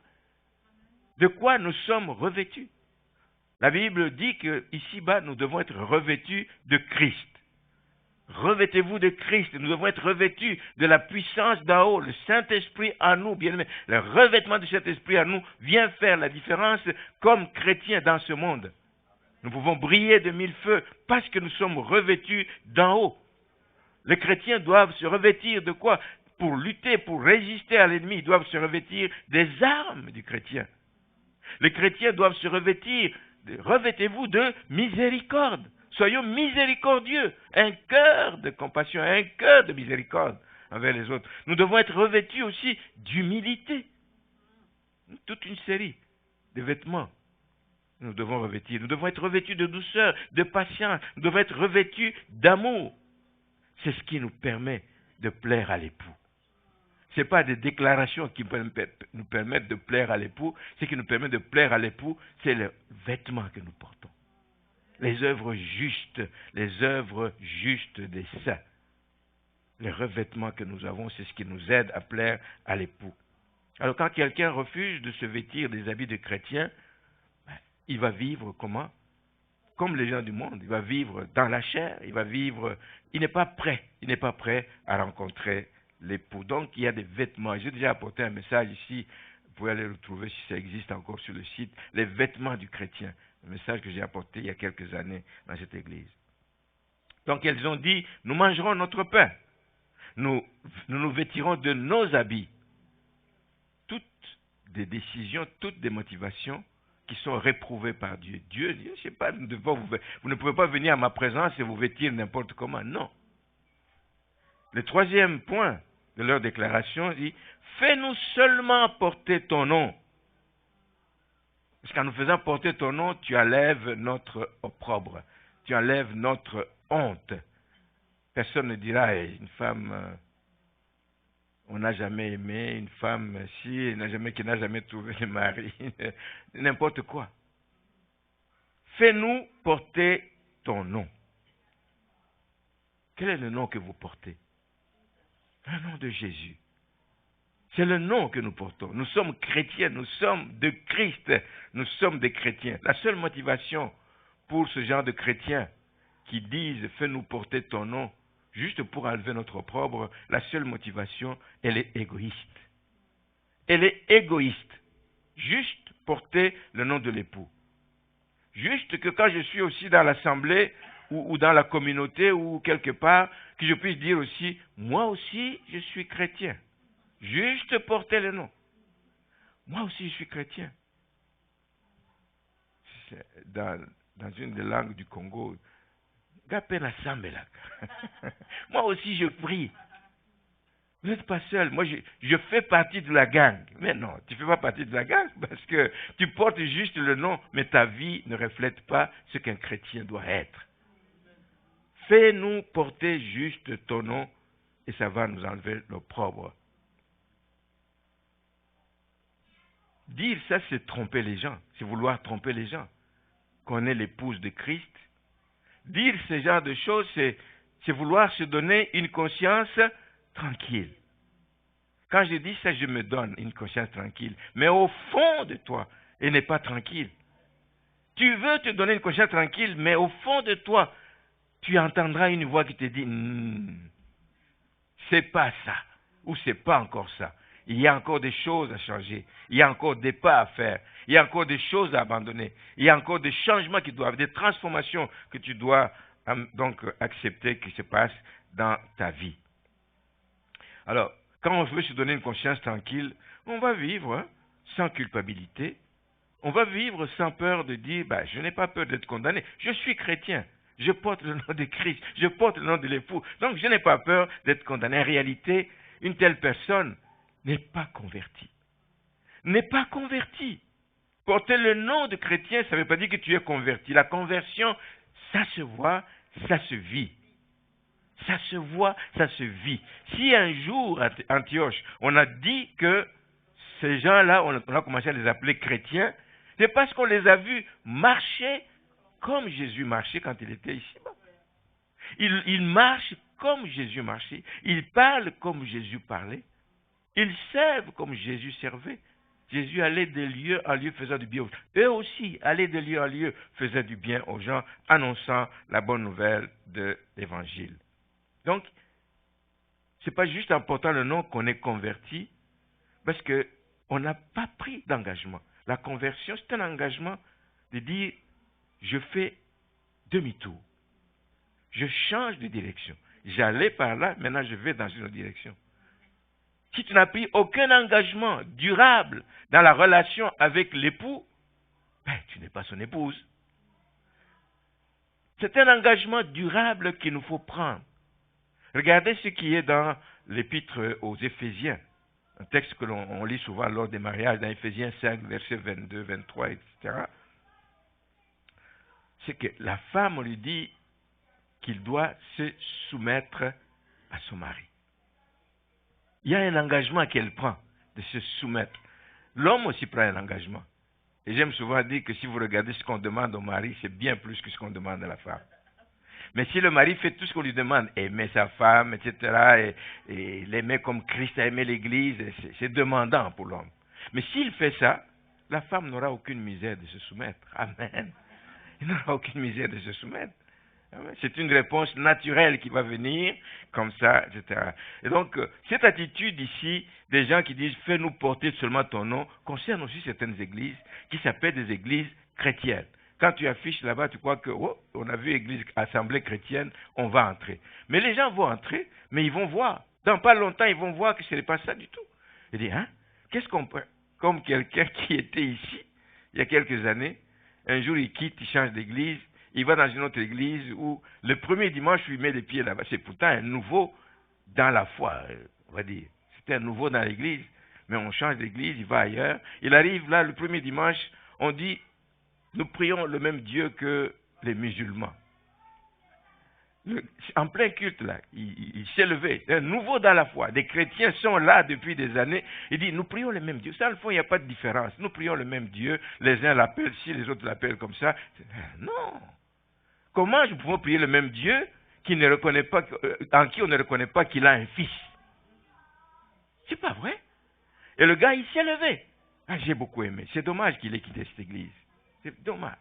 S1: De quoi nous sommes revêtus? La Bible dit qu'ici-bas, nous devons être revêtus de Christ. Revêtez-vous de Christ. Nous devons être revêtus de la puissance d'en haut, le Saint-Esprit en nous, bien-aimés. Le revêtement du Saint-Esprit en nous vient faire la différence comme chrétiens dans ce monde. Nous pouvons briller de mille feux parce que nous sommes revêtus d'en haut. Les chrétiens doivent se revêtir de quoi? Pour lutter, pour résister à l'ennemi, ils doivent se revêtir des armes du chrétien. Les chrétiens doivent se revêtir, revêtez-vous de miséricorde. Soyons miséricordieux, un cœur de compassion, un cœur de miséricorde envers les autres. Nous devons être revêtus aussi d'humilité. Toute une série de vêtements nous devons revêtir. Nous devons être revêtus de douceur, de patience. Nous devons être revêtus d'amour. C'est ce qui nous permet de plaire à l'époux. Ce n'est pas des déclarations qui nous permettent de plaire à l'époux. Ce qui nous permet de plaire à l'époux, c'est le vêtement que nous portons. Les œuvres justes des saints. Les revêtements que nous avons, c'est ce qui nous aide à plaire à l'époux. Alors quand quelqu'un refuse de se vêtir des habits de chrétien, il va vivre comment? Comme les gens du monde. Il va vivre dans la chair, il n'est pas prêt à rencontrer l'époux. Donc il y a des vêtements. J'ai déjà apporté un message ici, vous pouvez aller le trouver si ça existe encore sur le site, les vêtements du chrétien. Un message que j'ai apporté il y a quelques années dans cette église. Donc elles ont dit, nous mangerons notre pain, nous vêtirons de nos habits. Toutes des décisions, toutes des motivations qui sont réprouvées par Dieu. Dieu dit, je sais pas, vous ne pouvez pas venir à ma présence et vous vêtir n'importe comment. Non. Le troisième point de leur déclaration dit, fais-nous seulement porter ton nom. Parce qu'en nous faisant porter ton nom, tu enlèves notre opprobre, tu enlèves notre honte. Personne ne dira, une femme, on n'a jamais aimé, une femme, qui n'a jamais trouvé de mari, n'importe quoi. Fais-nous porter ton nom. Quel est le nom que vous portez? Le nom de Jésus. C'est le nom que nous portons. Nous sommes chrétiens, nous sommes de Christ, nous sommes des chrétiens. La seule motivation pour ce genre de chrétiens qui disent « fais-nous porter ton nom », juste pour enlever notre opprobre, la seule motivation, elle est égoïste. Elle est égoïste. Juste porter le nom de l'époux. Juste que quand je suis aussi dans l'assemblée ou dans la communauté ou quelque part, que je puisse dire aussi, moi aussi je suis chrétien. Juste porter le nom. Moi aussi je suis chrétien. Dans une des langues du Congo, moi aussi je prie. Vous n'êtes pas seul. Moi je fais partie de la gang. Mais non, tu ne fais pas partie de la gang parce que tu portes juste le nom, mais ta vie ne reflète pas ce qu'un chrétien doit être. Fais-nous porter juste ton nom et ça va nous enlever l'opprobre. Dire ça, c'est tromper les gens, c'est vouloir tromper les gens. Qu'on est l'épouse de Christ. Dire ce genre de choses, c'est vouloir se donner une conscience tranquille. Quand je dis ça, je me donne une conscience tranquille. Mais au fond de toi, elle n'est pas tranquille. Tu veux te donner une conscience tranquille, mais au fond de toi, tu entendras une voix qui te dit c'est pas ça, ou c'est pas encore ça. Il y a encore des choses à changer. Il y a encore des pas à faire. Il y a encore des choses à abandonner. Il y a encore des changements des transformations que tu dois donc accepter qui se passent dans ta vie. Alors, quand on veut se donner une conscience tranquille, on va vivre sans culpabilité. On va vivre sans peur de dire, je n'ai pas peur d'être condamné. Je suis chrétien. Je porte le nom de Christ. Je porte le nom de l'époux. Donc, je n'ai pas peur d'être condamné. En réalité, une telle personne n'est pas converti. N'est pas converti. Porter le nom de chrétien, ça ne veut pas dire que tu es converti. La conversion, ça se voit, ça se vit. Ça se voit, ça se vit. Si un jour, à Antioche, on a dit que ces gens-là, on a commencé à les appeler chrétiens, c'est parce qu'on les a vus marcher comme Jésus marchait quand il était ici-bas. Ils marchent comme Jésus marchait. Ils parlent comme Jésus parlait. Ils servent comme Jésus servait. Jésus allait de lieu en lieu faisant du bien aux gens. Eux aussi allaient de lieu en lieu, faisaient du bien aux gens, annonçant la bonne nouvelle de l'Évangile. Donc, ce n'est pas juste en portant le nom qu'on est converti, parce qu'on n'a pas pris d'engagement. La conversion, c'est un engagement de dire, je fais demi-tour. Je change de direction. J'allais par là, maintenant je vais dans une autre direction. Si tu n'as pris aucun engagement durable dans la relation avec l'époux, tu n'es pas son épouse. C'est un engagement durable qu'il nous faut prendre. Regardez ce qui est dans l'épître aux Éphésiens, un texte que l'on lit souvent lors des mariages, dans Éphésiens 5, versets 22, 23, etc. C'est que la femme, on lui dit qu'il doit se soumettre à son mari. Il y a un engagement qu'elle prend de se soumettre. L'homme aussi prend un engagement. Et j'aime souvent dire que si vous regardez ce qu'on demande au mari, c'est bien plus que ce qu'on demande à la femme. Mais si le mari fait tout ce qu'on lui demande, aimer sa femme, etc., et l'aimer comme Christ a aimé l'Église, c'est demandant pour l'homme. Mais s'il fait ça, la femme n'aura aucune misère de se soumettre. Amen. Il n'aura aucune misère de se soumettre. C'est une réponse naturelle qui va venir, comme ça, etc. Et donc, cette attitude ici, des gens qui disent « fais-nous porter seulement ton nom », concerne aussi certaines églises qui s'appellent des églises chrétiennes. Quand tu affiches là-bas, tu crois que, oh, on a vu église, assemblée chrétienne, on va entrer. Mais les gens vont entrer, mais ils vont voir. Dans pas longtemps, ils vont voir que ce n'est pas ça du tout. Ils disent, hein, qu'est-ce qu'on peut, comme quelqu'un qui était ici, il y a quelques années, un jour il quitte, il change d'église, il va dans une autre église où le premier dimanche, il met les pieds là-bas. C'est pourtant un nouveau dans la foi, on va dire. C'était un nouveau dans l'église, mais on change d'église, il va ailleurs. Il arrive là, le premier dimanche, on dit, nous prions le même Dieu que les musulmans. En plein culte, là, il s'est levé, un nouveau dans la foi. Des chrétiens sont là depuis des années. Il dit, nous prions le même Dieu. Ça, au fond, il n'y a pas de différence. Nous prions le même Dieu. Les uns l'appellent ci, les autres l'appellent comme ça. Non. Comment je peux prier le même Dieu qui ne reconnaît pas, en qui on ne reconnaît pas qu'il a un fils? C'est pas vrai. Et le gars, il s'est levé. Ah, j'ai beaucoup aimé. C'est dommage qu'il ait quitté cette église. C'est dommage.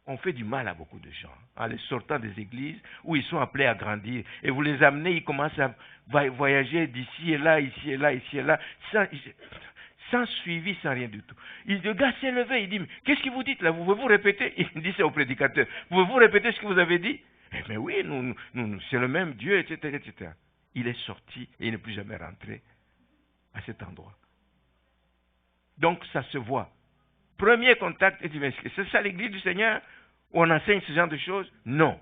S1: On fait du mal à beaucoup de gens en les sortant des églises où ils sont appelés à grandir. Et vous les amenez, ils commencent à voyager d'ici et là, ici et là, ici et là, sans suivi, sans rien du tout. Le gars s'est levé, il dit, qu'est-ce que vous dites là? Vous pouvez vous répéter? Il dit ça au prédicateur. Pouvez-vous répéter ce que vous avez dit? Eh bien oui, c'est le même Dieu, etc., etc. Il est sorti et il n'est plus jamais rentré à cet endroit. Donc ça se voit. Premier contact, c'est ça l'église du Seigneur où on enseigne ce genre de choses? Non.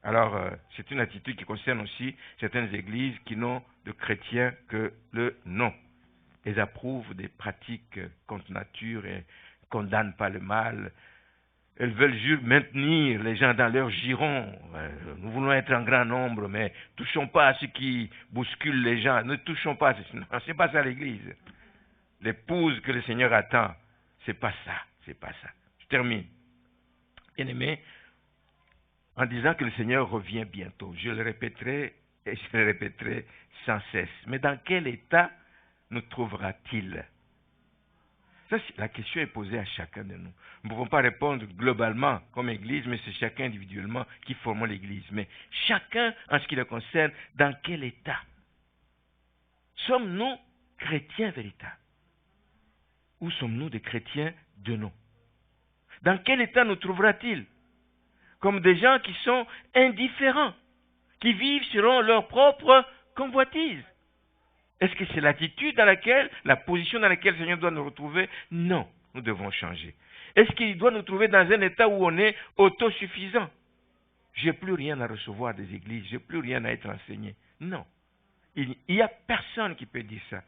S1: Alors, c'est une attitude qui concerne aussi certaines églises qui n'ont de chrétiens que le nom. Elles approuvent des pratiques contre nature et ne condamnent pas le mal. Elles veulent juste maintenir les gens dans leur giron. Nous voulons être en grand nombre, mais ne touchons pas à ce qui bouscule les gens. Ne touchons pas à ce. Non, ce n'est pas ça l'église. L'épouse que le Seigneur attend, c'est pas ça, c'est pas ça. Je termine. Bien-aimé, en disant que le Seigneur revient bientôt, je le répéterai et je le répéterai sans cesse. Mais dans quel état nous trouvera-t-il? Ça, la question est posée à chacun de nous. Nous ne pouvons pas répondre globalement comme Église, mais c'est chacun individuellement qui formons l'Église. Mais chacun, en ce qui le concerne, dans quel état? Sommes-nous chrétiens véritables? Ou sommes-nous des chrétiens de nom? Dans quel état nous trouvera-t-il? Comme des gens qui sont indifférents, qui vivent selon leur propre convoitise. Est-ce que c'est l'attitude dans laquelle, la position dans laquelle le Seigneur doit nous retrouver? Non, nous devons changer. Est-ce qu'il doit nous trouver dans un état où on est autosuffisant? Je n'ai plus rien à recevoir des églises, je n'ai plus rien à être enseigné. Non, il n'y a personne qui peut dire ça.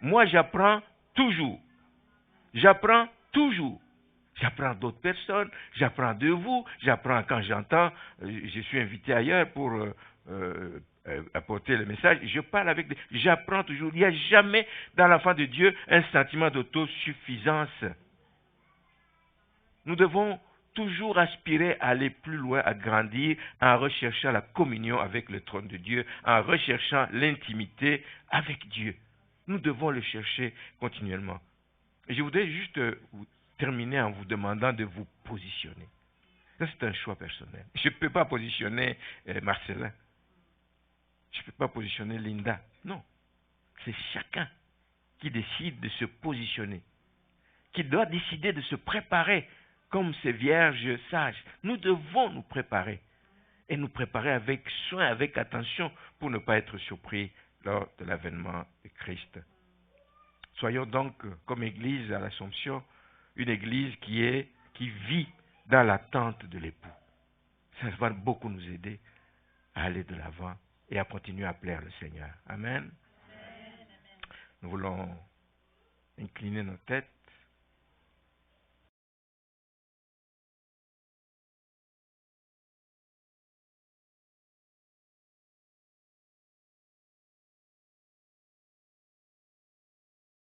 S1: Moi, j'apprends toujours. J'apprends toujours. J'apprends d'autres personnes, j'apprends de vous, j'apprends quand j'entends, je suis invité ailleurs pour apporter le message, je parle avec des... J'apprends toujours. Il n'y a jamais dans l'enfant de Dieu un sentiment d'autosuffisance. Nous devons toujours aspirer à aller plus loin, à grandir, en recherchant la communion avec le trône de Dieu, en recherchant l'intimité avec Dieu. Nous devons le chercher continuellement. Et je voudrais juste terminer en vous demandant de vous positionner. Ça, c'est un choix personnel. Je ne peux pas positionner Marcelin. Je ne peux pas positionner Linda. Non. C'est chacun qui décide de se positionner, qui doit décider de se préparer comme ces vierges sages. Nous devons nous préparer et nous préparer avec soin, avec attention pour ne pas être surpris lors de l'avènement de Christ. Soyons donc, comme Église à l'Assomption, une Église qui vit dans l'attente de l'époux. Ça va beaucoup nous aider à aller de l'avant et à continuer à plaire le Seigneur. Amen. Nous voulons incliner nos têtes.